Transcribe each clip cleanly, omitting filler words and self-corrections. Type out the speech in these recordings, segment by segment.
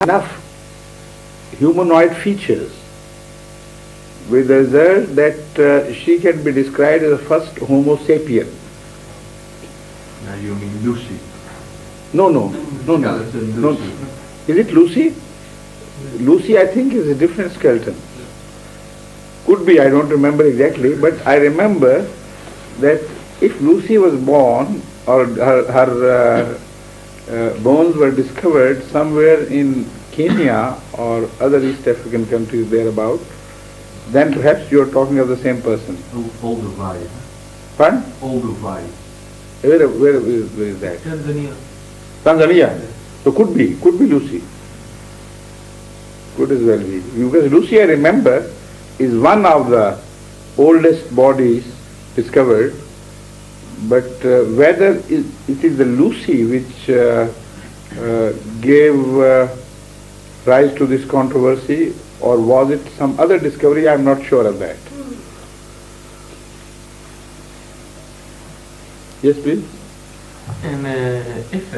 enough humanoid features, with the result that she can be described as the first Homo sapien. Now you mean Lucy? No. Skeleton No. Lucy. Is it Lucy? Lucy, I think, is a different skeleton. Could be, I don't remember exactly, but I remember that if Lucy was born, or her bones were discovered somewhere in Kenya or other East African countries thereabout, then perhaps you are talking of the same person. Olduvai. Pardon? Olduvai. Where is that? Tanzania. Tanzania. So could be Lucy. Could as well be. Because Lucy, I remember, is one of the oldest bodies discovered, but whether it is the Lucy which gave rise to this controversy, or was it some other discovery, I am not sure of that. Yes, please. And if,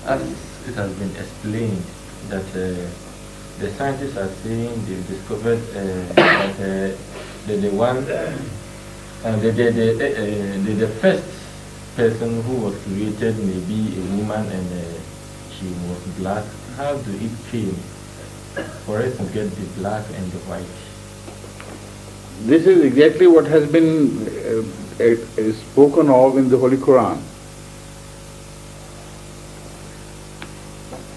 as it has been explained, that the scientists are saying they've discovered that the first person who was created may be a woman and she was black. How do it came for us to get the black and the white? This is exactly what has been spoken of in the Holy Quran.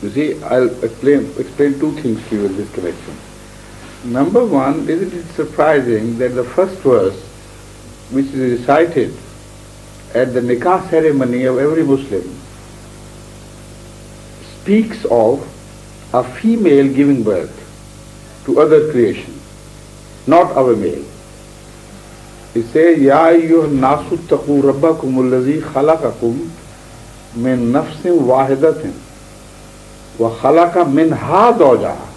You see, I'll explain two things to you in this connection. Number one, isn't it surprising that the first verse, which is recited at the nikah ceremony of every Muslim, speaks of a female giving birth to other creation, not of a male. It says, Ya ayyuhan nasu taqu rabbakum allazi khalaqakum min nafsin wahidatin wa khalaqa minha zawjaha.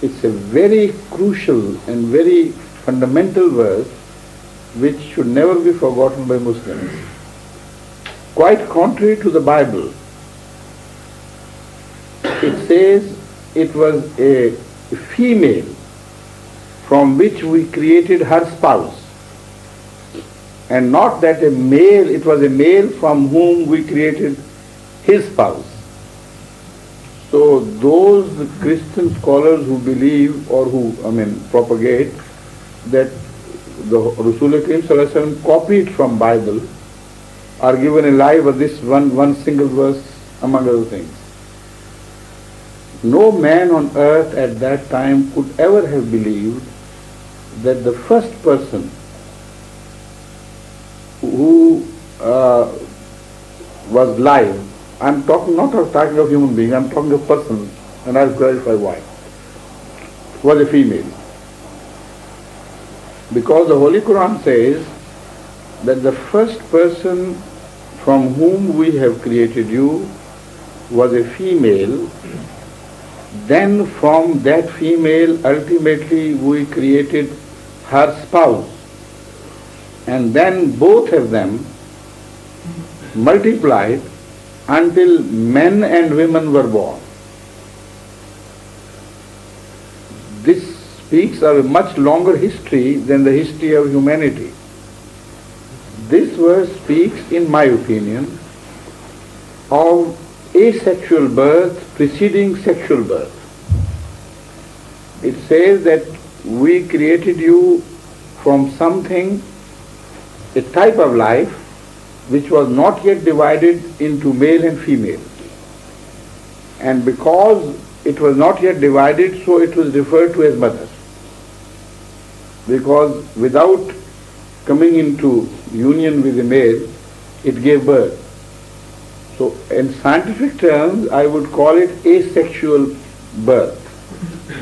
It's a very crucial and very fundamental verse which should never be forgotten by Muslims. Quite contrary to the Bible, it says it was a female from which we created her spouse, and not that a male, it was a male from whom we created his spouse. So those Christian scholars who believe or who, propagate that the Rasulullah Karim Sallallahu Alaihi Wasallam copied from Bible are given a lie of this one single verse among other things. No man on earth at that time could ever have believed that the first person who was live, I'm talking not of talking of human being, I'm talking of persons, and I'll clarify why, was a female. Because the Holy Quran says that the first person from whom we have created you was a female, then from that female ultimately we created her spouse, and then both of them multiplied until men and women were born. This speaks of a much longer history than the history of humanity. This verse speaks, in my opinion, of asexual birth preceding sexual birth. It says that we created you from something, a type of life, which was not yet divided into male and female. And because it was not yet divided, so it was referred to as mother. Because without coming into union with a male, it gave birth. So in scientific terms, I would call it asexual birth,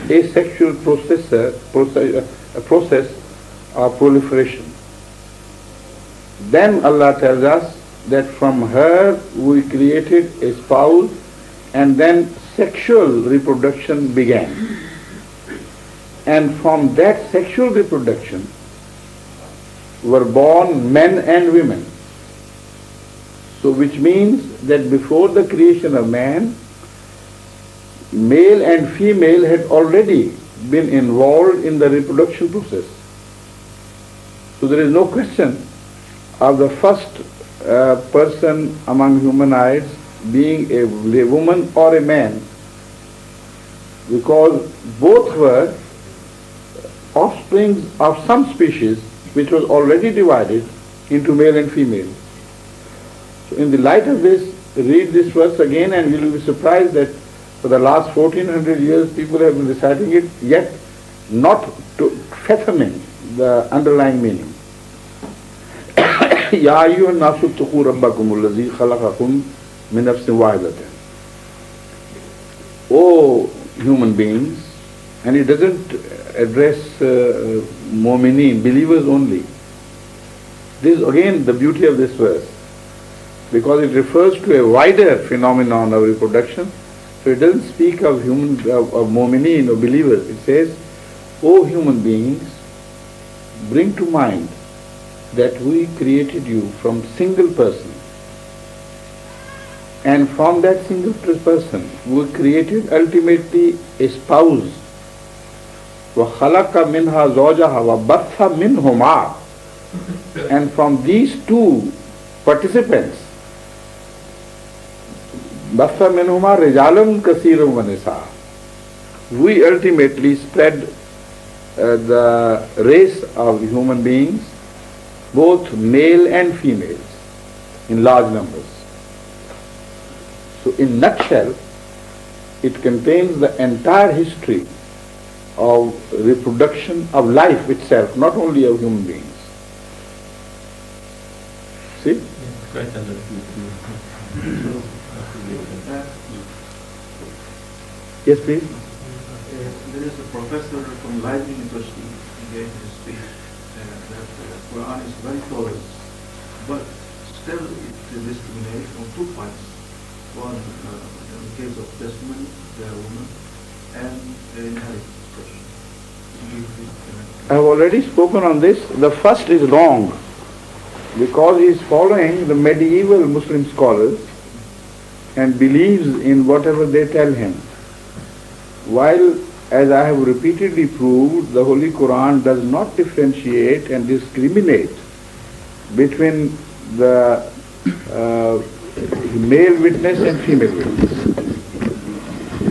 asexual process of proliferation. Then Allah tells us that from her we created a spouse, and then sexual reproduction began. And from that sexual reproduction were born men and women. So which means that before the creation of man, male and female had already been involved in the reproduction process. So there is no question of the first person among humanoids being a woman or a man, because both were offspring of some species which was already divided into male and female. So in the light of this, read this verse again and you will be surprised that for the last 1400 years people have been reciting it, yet not fathoming the underlying meaning. Ya ayyuhan nasu ttaqu rabbakum allazi khalaqakum min nafsin wahidatin. O human beings, and it doesn't address mu'mineen, believers only. This is again the beauty of this verse, because it refers to a wider phenomenon of reproduction. So it doesn't speak of mu'mineen or believers. It says, O human beings, bring to mind that we created you from single person. And from that single person, we created ultimately a spouse. وَخَلَقَ مِنْهَا زَوْجَهَا وَبَثَّ مِنْهُمَا. And from these two participants, بَثَّ مِنْهُمَا رِجَالًا كَثِيرًا وَنِسَاءً, we ultimately spread the race of human beings, both male and females, in large numbers. So in nutshell, it contains the entire history of reproduction of life itself, not only of human beings. See? Quite understood. Yes, please. There is a professor from Leiden University, he gave his speech that the Quran is very tolerant, but still it discriminates on 2 points. One, in the case of testimony, the woman, and inheritance question. I have already spoken on this. The first is wrong, because he is following the medieval Muslim scholars and believes in whatever they tell him. While, as I have repeatedly proved, the Holy Quran does not differentiate and discriminate between the male witness and female witness.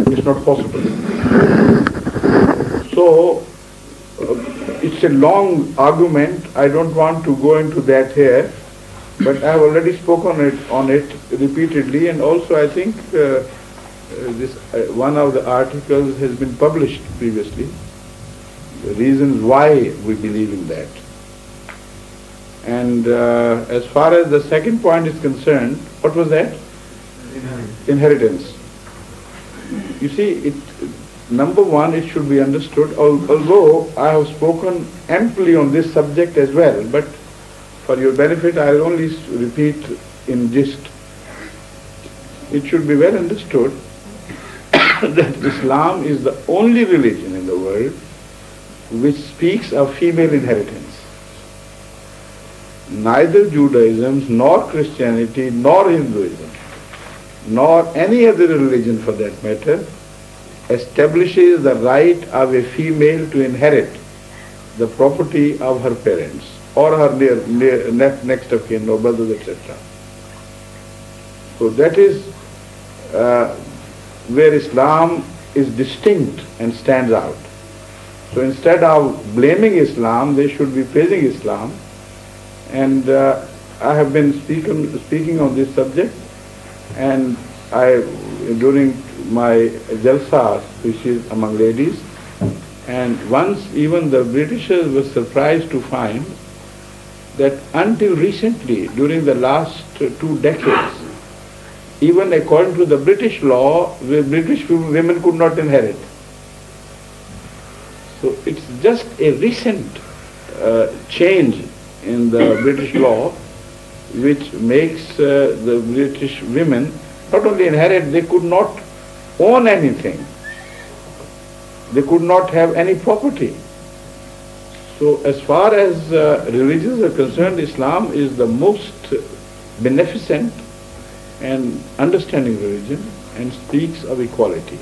It's not possible. So, it's a long argument. I don't want to go into that here, but I have already spoken on it repeatedly, and also I think one of the articles has been published previously, the reasons why we believe in that. And as far as the second point is concerned, what was that? Inheritance. You see, number one, it should be understood, although I have spoken amply on this subject as well, but for your benefit I will only repeat in gist. It should be well understood that Islam is the only religion in the world which speaks of female inheritance. Neither Judaism, nor Christianity, nor Hinduism, nor any other religion for that matter, establishes the right of a female to inherit the property of her parents or her next of kin or brothers, etc. So that is where Islam is distinct and stands out. So instead of blaming Islam, they should be praising Islam. And I have been speaking on this subject, and during my jalsas, which is among ladies, and once even the Britishers were surprised to find that until recently, during the last 2 decades, even according to the British law, British women could not inherit. So it's just a recent change in the British law which makes the British women not only inherit, they could not own anything. They could not have any property. So as far as religions are concerned, Islam is the most beneficent and understanding religion and speaks of equality.